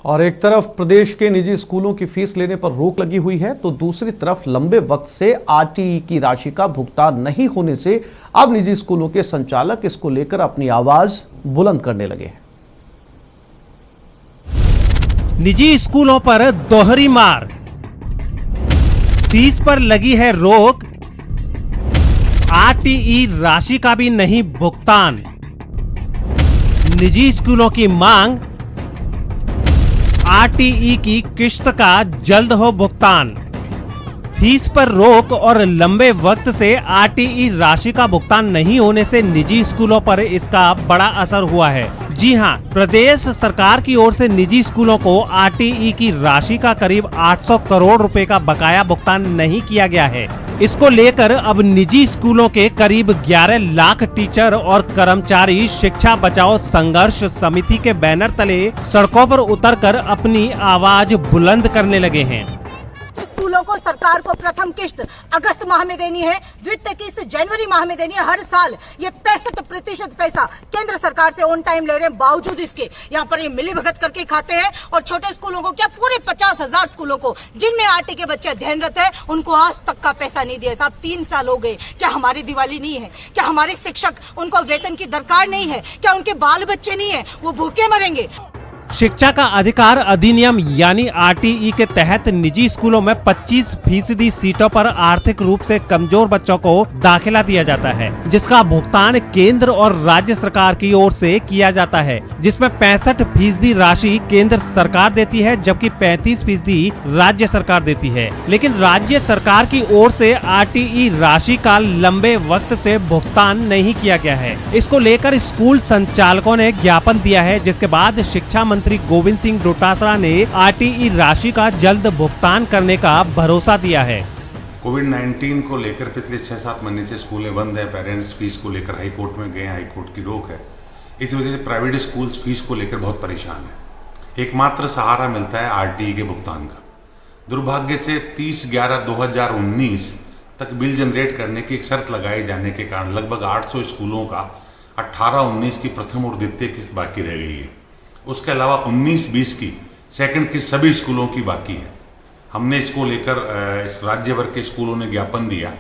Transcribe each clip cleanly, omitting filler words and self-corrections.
और एक तरफ प्रदेश के निजी स्कूलों की फीस लेने पर रोक लगी हुई है, तो दूसरी तरफ लंबे वक्त से आरटीई की राशि का भुगतान नहीं होने से अब निजी स्कूलों के संचालक इसको लेकर अपनी आवाज बुलंद करने लगे हैं। निजी स्कूलों पर दोहरी मार, फीस पर लगी है रोक, आरटीई राशि का भी नहीं भुगतान। निजी स्कूलों की मांग, आरटीई की किश्त का जल्द हो भुगतान। फीस पर रोक और लंबे वक्त से आरटीई राशि का भुगतान नहीं होने से निजी स्कूलों पर इसका बड़ा असर हुआ है। जी हां, प्रदेश सरकार की ओर से निजी स्कूलों को आरटीई की राशि का करीब 800 करोड़ रुपए का बकाया भुगतान नहीं किया गया है। इसको लेकर अब निजी स्कूलों के करीब 11 लाख टीचर और कर्मचारी शिक्षा बचाओ संघर्ष समिति के बैनर तले सड़कों पर उतरकर अपनी आवाज बुलंद करने लगे हैं। स्कूलों को सरकार को प्रथम किश्त अगस्त माह में देनी है, द्वितीय किश्त जनवरी माह में देनी है। हर साल ये 65% पैसा केंद्र सरकार से ऑन टाइम ले रहे हैं, बावजूद इसके यहाँ पर ये मिली भगत करके खाते हैं। और छोटे स्कूलों को क्या, पूरे 50,000 स्कूलों को जिनमें आरटी के बच्चे अध्ययनरत है, उनको आज तक का पैसा नहीं दिया। साहब 3 साल हो गए, क्या हमारी दिवाली नहीं है? क्या हमारे शिक्षक, उनको वेतन की दरकार नहीं है? क्या उनके बाल बच्चे नहीं है? वो भूखे मरेंगे। शिक्षा का अधिकार अधिनियम यानी आरटीई के तहत निजी स्कूलों में 25% सीटों पर आर्थिक रूप से कमजोर बच्चों को दाखिला दिया जाता है, जिसका भुगतान केंद्र और राज्य सरकार की ओर से किया जाता है, जिसमें 65% राशि केंद्र सरकार देती है, जबकि 35% राज्य सरकार देती है। लेकिन राज्य सरकार की ओर से आरटीई राशि का लंबे वक्त से भुगतान नहीं किया गया है। इसको लेकर स्कूल संचालकों ने ज्ञापन दिया है, जिसके बाद शिक्षा मंत्री गोविंद सिंह डोटासरा ने आरटीई राशि का जल्द भुगतान करने का भरोसा दिया है। कोविड-19 को लेकर पिछले 6-7 महीने से स्कूलें बंद है। पेरेंट्स फीस को लेकर हाई कोर्ट में गए, हाई कोर्ट की रोक है। इस वजह से प्राइवेट स्कूल्स फीस को लेकर बहुत परेशान है। एकमात्र सहारा मिलता है आरटीई के भुगतान का। दुर्भाग्य से 30/11/2019 तक बिल जनरेट करने की एक शर्त लगाए जाने के कारण लगभग 800 स्कूलों का 18-19 की प्रथम और द्वितीय किस्त बाकी रह गई है। उसके अलावा 19-20 की सेकंड किस्त सभी स्कूलों की बाकी है। हमने इसको लेकर इस राज्य भर के स्कूलों ने ज्ञापन दिया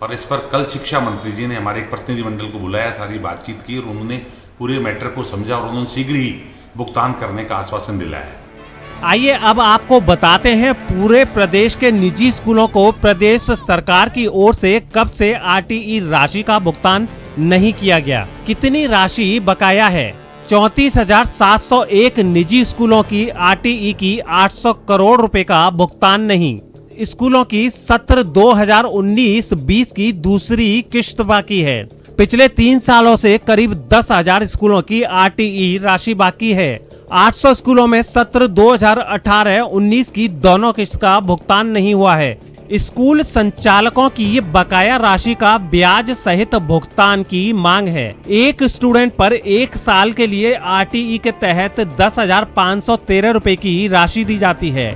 और इस पर कल शिक्षा मंत्री जी ने हमारे एक प्रतिनिधिमंडल को बुलाया, सारी बातचीत की और उन्होंने पूरे मैटर को समझा और उन्होंने शीघ्र ही भुगतान करने का आश्वासन दिलाया। आइए अब आपको बताते हैं पूरे प्रदेश के निजी स्कूलों को प्रदेश सरकार की ओर से कब से आरटीई राशि का भुगतान नहीं किया गया, कितनी राशि बकाया है। 34,701 निजी स्कूलों की आरटीई की 800 करोड़ रुपए का भुगतान नहीं। स्कूलों की सत्र 2019-20 की दूसरी किश्त बाकी है। पिछले 3 सालों से करीब 10,000 स्कूलों की आरटीई राशि बाकी है। 800 स्कूलों में सत्र 2018-19 की दोनों किश्त का भुगतान नहीं हुआ है। स्कूल संचालकों की बकाया राशि का ब्याज सहित भुगतान की मांग है। एक स्टूडेंट पर 1 साल के लिए आरटीई के तहत 10,513 रुपए की राशि दी जाती है।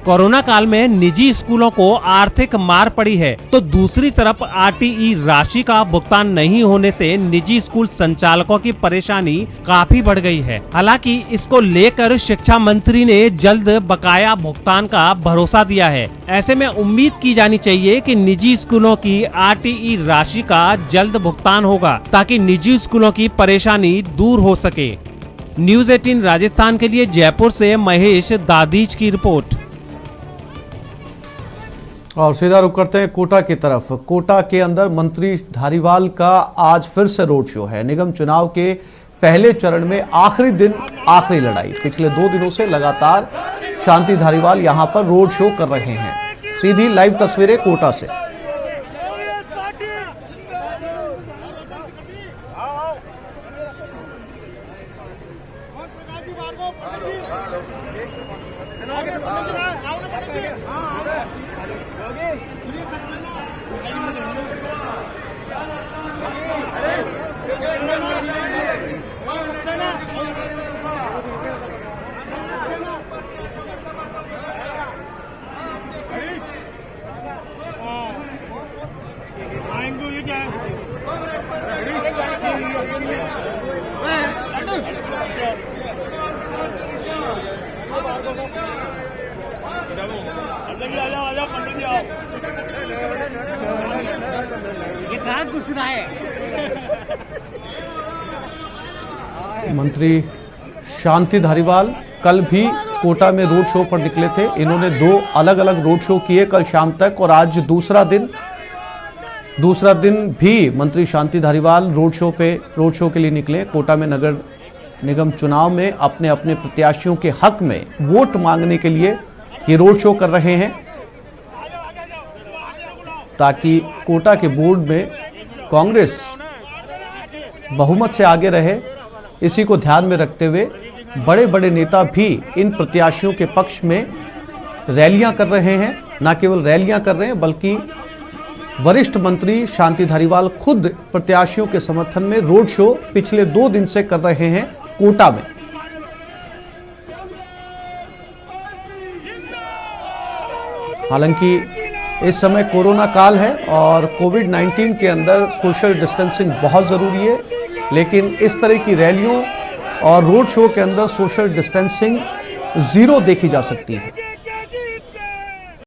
कोरोना काल में निजी स्कूलों को आर्थिक मार पड़ी है, तो दूसरी तरफ आरटीई राशि का भुगतान नहीं होने से निजी स्कूल संचालकों की परेशानी काफी बढ़ गई है। हालांकि इसको लेकर शिक्षा मंत्री ने जल्द बकाया भुगतान का भरोसा दिया है। ऐसे में उम्मीद की जानी चाहिए कि निजी स्कूलों की आरटीई राशि का जल्द भुगतान होगा, ताकि निजी स्कूलों की परेशानी दूर हो सके। न्यूज़ 18 राजस्थान के लिए जयपुर से महेश दादीज की रिपोर्ट। और सीधा रुख करते हैं कोटा की तरफ। कोटा के अंदर मंत्री धारीवाल का आज फिर से रोड शो है। निगम चुनाव के पहले चरण में आखिरी दिन आखिरी लड़ाई। पिछले 2 दिनों से लगातार शांति धारीवाल यहां पर रोड शो कर रहे हैं। सीधी लाइव तस्वीरें कोटा से। मंत्री शांति धारीवाल कल भी कोटा में रोड शो पर निकले थे। इन्होंने 2 अलग अलग रोड शो किए कल शाम तक, और आज दूसरा दिन भी मंत्री शांति धारीवाल रोड शो के लिए निकले। कोटा में नगर निगम चुनाव में अपने अपने प्रत्याशियों के हक में वोट मांगने के लिए ये रोड शो कर रहे हैं, ताकि कोटा के बोर्ड में कांग्रेस बहुमत से आगे रहे। इसी को ध्यान में रखते हुए बड़े बड़े नेता भी इन प्रत्याशियों के पक्ष में रैलियां कर रहे हैं। न केवल रैलियां कर रहे हैं, बल्कि वरिष्ठ मंत्री शांति धारीवाल खुद प्रत्याशियों के समर्थन में रोड शो पिछले 2 दिन से कर रहे हैं कोटा में। हालांकि इस समय कोरोना काल है और कोविड-19 के अंदर सोशल डिस्टेंसिंग बहुत जरूरी है, लेकिन इस तरह की रैलियों और रोड शो के अंदर सोशल डिस्टेंसिंग 0 देखी जा सकती है।